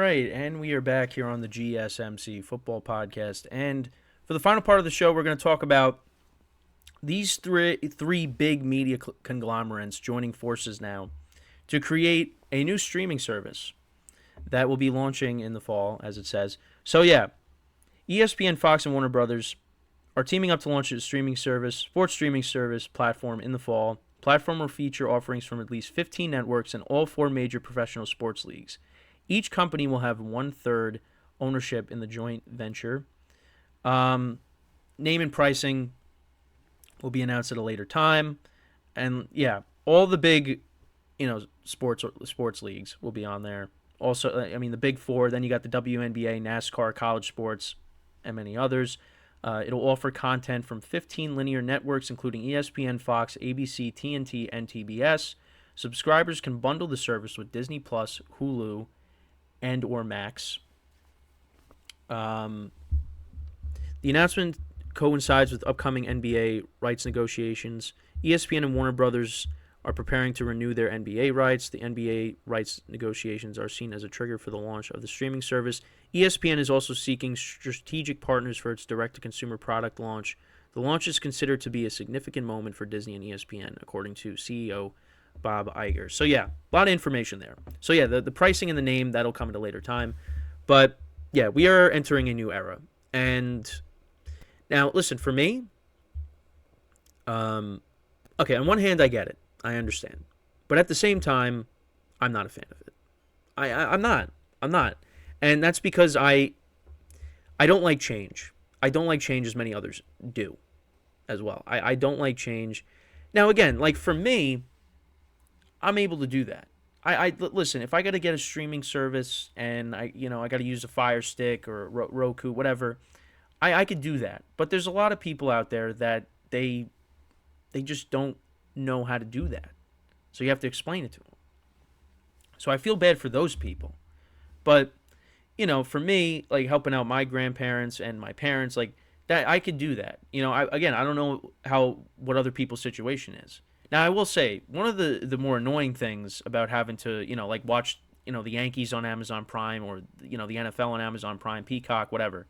right, and we are back here on the GSMC Football Podcast. And for the final part of the show, we're going to talk about these three big media conglomerates joining forces now to create a new streaming service that will be launching in the fall, as it says. So yeah, ESPN, Fox, and Warner Brothers are teaming up to launch a sports streaming service platform in the fall. Platform will feature offerings from at least 15 networks and all four major professional sports leagues. Each company will have 1/3 ownership in the joint venture. Name and pricing will be announced at a later time, and yeah, all the big, sports leagues will be on there. Also, I mean the big four. Then you got the WNBA, NASCAR, college sports, and many others. It'll offer content from 15 linear networks, including ESPN, Fox, ABC, TNT, and TBS. Subscribers can bundle the service with Disney Plus, Hulu, and or Max. The announcement coincides with upcoming NBA rights negotiations. ESPN and Warner Brothers are preparing to renew their NBA rights. The NBA rights negotiations are seen as a trigger for the launch of the streaming service. ESPN is also seeking strategic partners for its direct-to-consumer product launch. The launch is considered to be a significant moment for Disney and ESPN, according to CEO Bob Iger. So yeah, a lot of information there. So yeah, the pricing and the name, that'll come at a later time. But yeah, we are entering a new era. And now, listen, for me, okay, on one hand, I get it. I understand. But at the same time, I'm not a fan of it. I'm not. And that's because I don't like change. I don't like change as many others do as well. I don't like change. Now, again, like for me, I'm able to do that. Listen, if I got to get a streaming service and I got to use a Fire Stick or Roku, whatever, I could do that. But there's a lot of people out there that they just don't know how to do that. So you have to explain it to them. So I feel bad for those people. But, for me, like helping out my grandparents and my parents, like that, I could do that. I don't know what other people's situation is. Now, I will say, one of the more annoying things about having to, like watch, the Yankees on Amazon Prime or, the NFL on Amazon Prime, Peacock, whatever,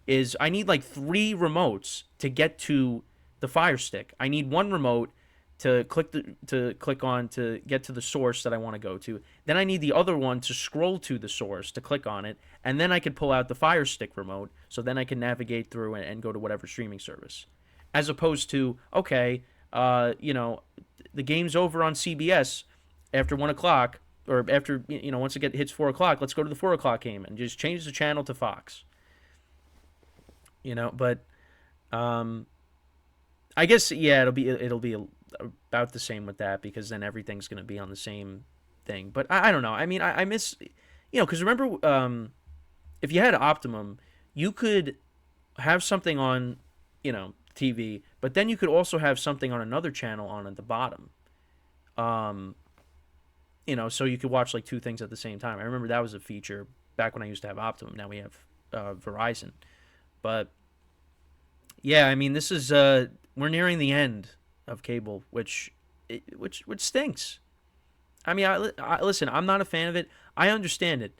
is I need like 3 remotes to get to the Fire Stick. I need one remote to click on to get to the source that I want to go to. Then I need the other one to scroll to the source to click on it, and then I could pull out the Fire Stick remote, so then I can navigate through and go to whatever streaming service. As opposed to, okay, the game's over on CBS after 1 o'clock, or after once it hits 4 o'clock, let's go to the 4 o'clock game and just change the channel to Fox. But I guess it'll be about the same with that, because then everything's going to be on the same thing. But I don't know. I mean, I miss, because remember, if you had Optimum, you could have something on, TV, but then you could also have something on another channel on at the bottom. So you could watch like 2 things at the same time. I remember that was a feature back when I used to have Optimum. Now we have Verizon. But yeah, I mean, this is we're nearing the end of cable, which stinks. I mean, listen, I'm not a fan of it. I understand it.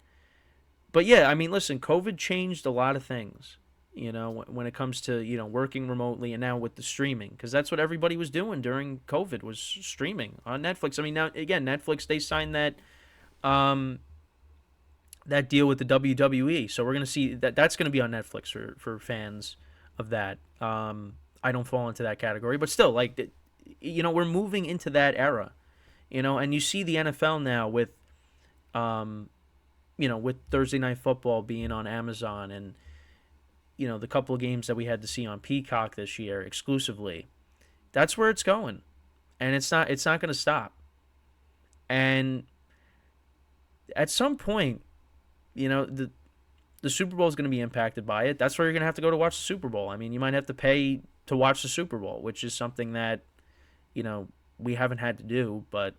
But yeah, I mean, listen, COVID changed a lot of things, when it comes to, working remotely and now with the streaming, because that's what everybody was doing during COVID, was streaming on Netflix. I mean, now, again, Netflix, they signed that that deal with the WWE. So we're going to see that's going to be on Netflix for fans of that. I don't fall into that category, but still, like, we're moving into that era, and you see the NFL now with, with Thursday Night Football being on Amazon, and, the couple of games that we had to see on Peacock this year exclusively. That's where it's going, and it's not going to stop. And at some point, the Super Bowl is going to be impacted by it. That's where you're going to have to go to watch the Super Bowl. I mean, you might have to pay to watch the Super Bowl, which is something that, we haven't had to do, but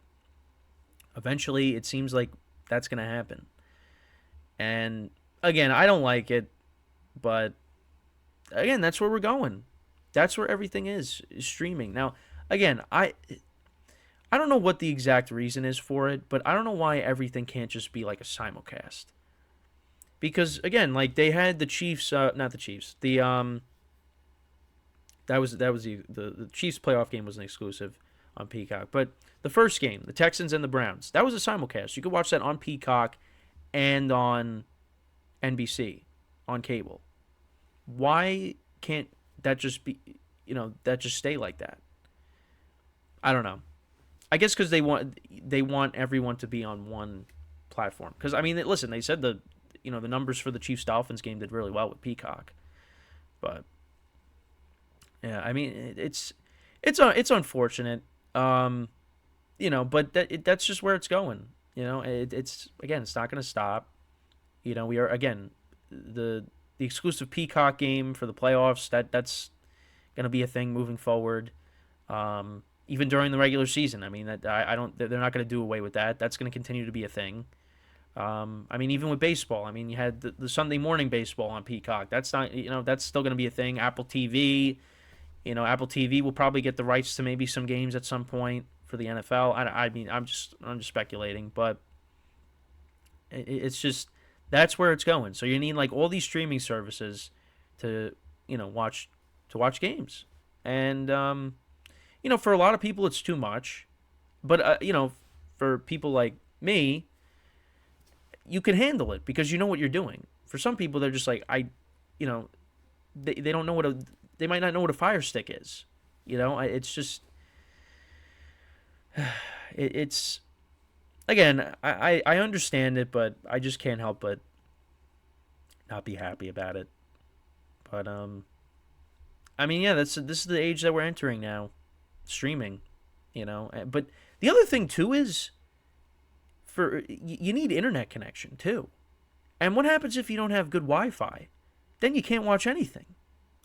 eventually it seems like that's going to happen. And again, I don't like it, but again, that's where we're going. That's where everything is streaming. Now, again, I don't know what the exact reason is for it, but I don't know why everything can't just be like a simulcast. because again, like they had the Chiefs, not the Chiefs, the Chiefs playoff game was an exclusive on Peacock, but the first game, the Texans and the Browns, that was a simulcast. You could watch that on Peacock and on NBC on cable. Why can't that just be, that just stay like that? I don't know. I guess because they want everyone to be on one platform. Because I mean, listen, they said the numbers for the Chiefs Dolphins game did really well with Peacock, but yeah, I mean it's unfortunate, but that's just where it's going. It's again, it's not going to stop. We are again the exclusive Peacock game for the playoffs. That's going to be a thing moving forward. Even during the regular season, I mean that I don't. They're not going to do away with that. That's going to continue to be a thing. I mean, even with baseball, I mean, you had the Sunday morning baseball on Peacock. That's not, that's still going to be a thing. Apple TV, Apple TV will probably get the rights to maybe some games at some point for the NFL. I mean, I'm just speculating, but it's just that's where it's going. So you need like all these streaming services to watch games, and for a lot of people it's too much, but for people like me, you can handle it because you know what you're doing. For some people, they're just like they don't know they might not know what a Fire Stick is. It's just it's again, I understand it, but I just can't help but not be happy about it. But I mean, yeah, this is the age that we're entering now, streaming. But the other thing too is you need internet connection too. And what happens if you don't have good Wi-Fi? Then you can't watch anything.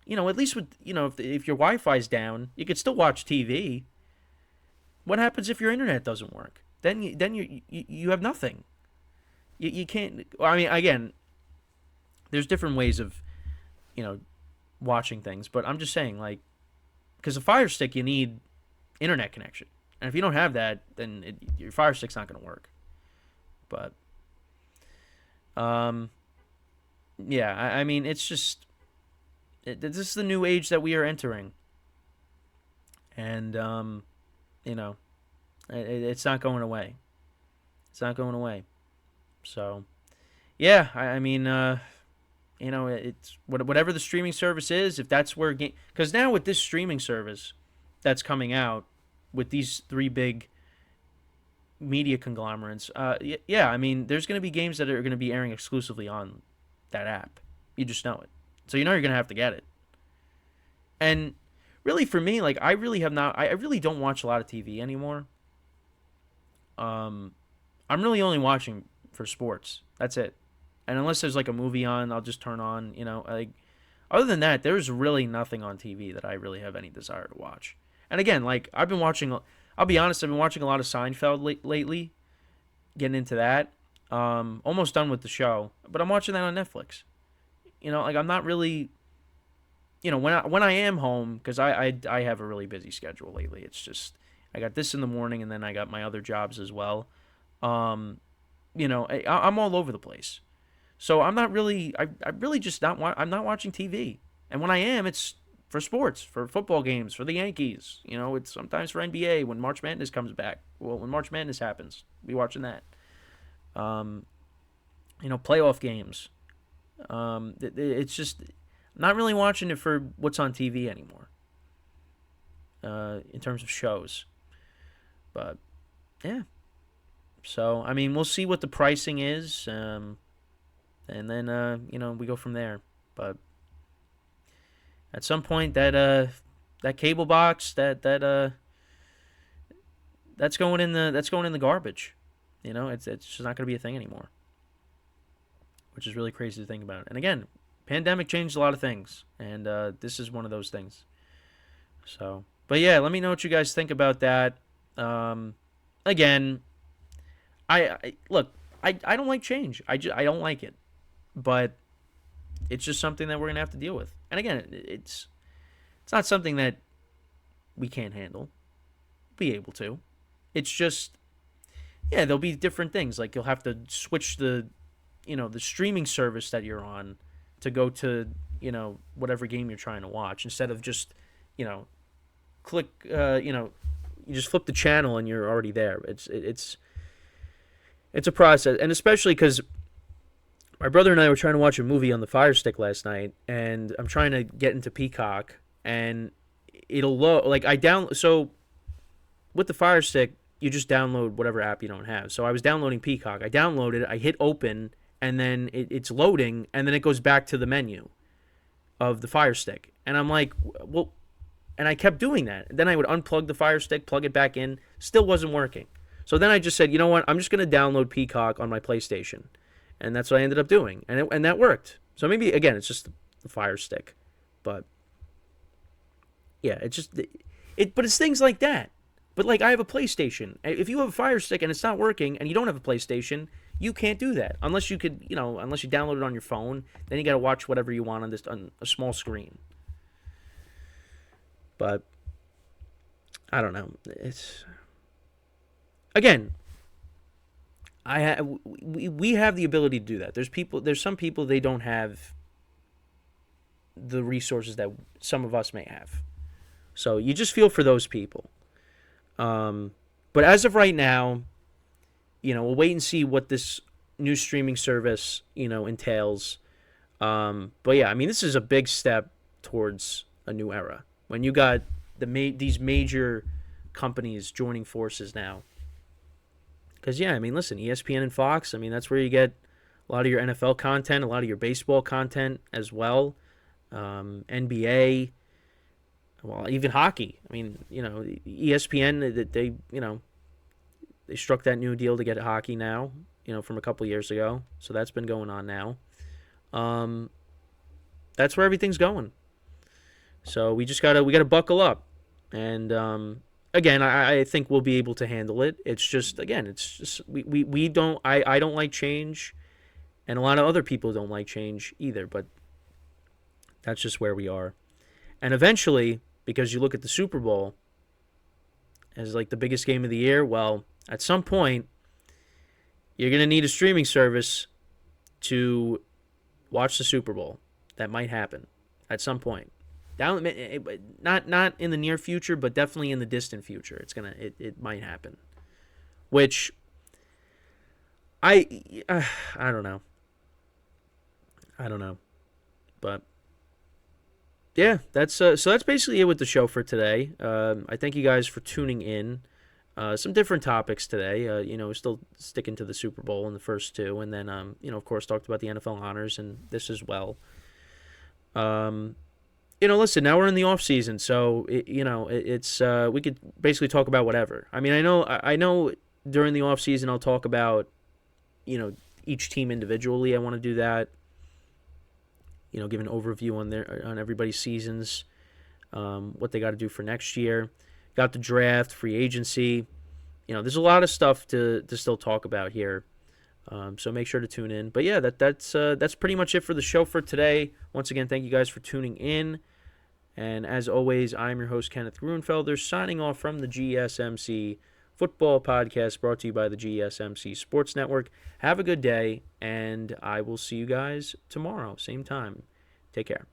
At least with if your Wi-Fi's down, you could still watch TV. What happens if your internet doesn't work? Then you have nothing. You can't. I mean, again, there's different ways of watching things, but I'm just saying, like, because a Fire Stick you need internet connection, and if you don't have that, then your Fire Stick's not going to work. But yeah, I mean, it's just this is the new age that we are entering, and it's not going away. It's not going away. So yeah, I mean, it's whatever the streaming service is, if that's where because now with this streaming service that's coming out with these three big media conglomerates, yeah, I mean, there's going to be games that are going to be airing exclusively on that app. You just know it. So you're going to have to get it. And really for me, like, I really don't watch a lot of TV anymore. I'm really only watching for sports. That's it. And unless there's like a movie on, I'll just turn on, like, other than that, there's really nothing on TV that I really have any desire to watch. And again, like, I'll be honest, I've been watching a lot of Seinfeld lately, getting into that. Almost done with the show, but I'm watching that on Netflix. Like, I'm not really, when I am home, because I have a really busy schedule lately. It's just, I got this in the morning, and then I got my other jobs as well. I'm all over the place. So I'm not really, I really just I'm not watching TV. And when I am, it's for sports, for football games, for the Yankees. It's sometimes for NBA when March Madness comes back. Well, when March Madness happens, we watching that. Playoff games. It's just not really watching it for what's on TV anymore. In terms of shows. But yeah. So, I mean, we'll see what the pricing is. And then, we go from there. But at some point, that cable box, that's going in the garbage. It's just not going to be a thing anymore. Which is really crazy to think about. And again, pandemic changed a lot of things, and this is one of those things. So, but yeah, let me know what you guys think about that. Again, I don't like change. I don't like it. But it's just something that we're going to have to deal with. And again, it's not something that we can't handle. Be able to. It's just, yeah, there'll be different things. Like, you'll have to switch the the streaming service that you're on to go to, whatever game you're trying to watch, instead of just, you know, click, you just flip the channel and you're already there. It's a process, and especially because my brother and I were trying to watch a movie on the Fire Stick last night, and I'm trying to get into Peacock, and it'll load. Like so with the Fire Stick, you just download whatever app you don't have. So I was downloading Peacock. I downloaded it. I hit open, and then it's loading, and then it goes back to the menu of the Fire Stick, and I'm like, well, and I kept doing that. Then I would unplug the Fire Stick, plug it back in, still wasn't working. So then I just said, you know what? I'm just going to download Peacock on my PlayStation. And that's what I ended up doing. And that worked. So maybe, again, it's just the Fire Stick. But, yeah, but it's things like that. But, like, I have a PlayStation. If you have a Fire Stick and it's not working and you don't have a PlayStation, you can't do that. Unless you download it on your phone. Then you got to watch whatever you want on a small screen. But, I don't know. Again, we have the ability to do that. There's some people, they don't have the resources that some of us may have. So you just feel for those people. But as of right now, we'll wait and see what this new streaming service, entails. But yeah, I mean, this is a big step towards a new era. When you got these major companies joining forces now. Because, yeah, I mean, listen, ESPN and Fox, I mean, that's where you get a lot of your NFL content, a lot of your baseball content as well, NBA, well, even hockey. I mean, ESPN, they struck that new deal to get hockey now, from a couple years ago. So that's been going on now. That's where everything's going. So we gotta buckle up. And, again, I think we'll be able to handle it. It's just we don't. I don't like change, and a lot of other people don't like change either. But that's just where we are. And eventually, because you look at the Super Bowl as like the biggest game of the year, well, at some point, you're gonna need a streaming service to watch the Super Bowl. That might happen at some point. Not in the near future, but definitely in the distant future. It might happen. Which I don't know. But yeah, that's basically it with the show for today. I thank you guys for tuning in. Some different topics today. Still sticking to the Super Bowl in the first two, and then of course talked about the NFL honors and this as well. Listen, now we're in the off season, so it's we could basically talk about whatever. I mean, I know during the off season I'll talk about each team individually. I want to do that. Give an overview on everybody's seasons, what they got to do for next year. Got the draft, free agency. There's a lot of stuff to still talk about here. So make sure to tune in. But yeah, that's pretty much it for the show for today. Once again, thank you guys for tuning in. And as always, I'm your host, Kenneth Grunfelder, signing off from the GSMC Football Podcast, brought to you by the GSMC Sports Network. Have a good day, and I will see you guys tomorrow, same time. Take care.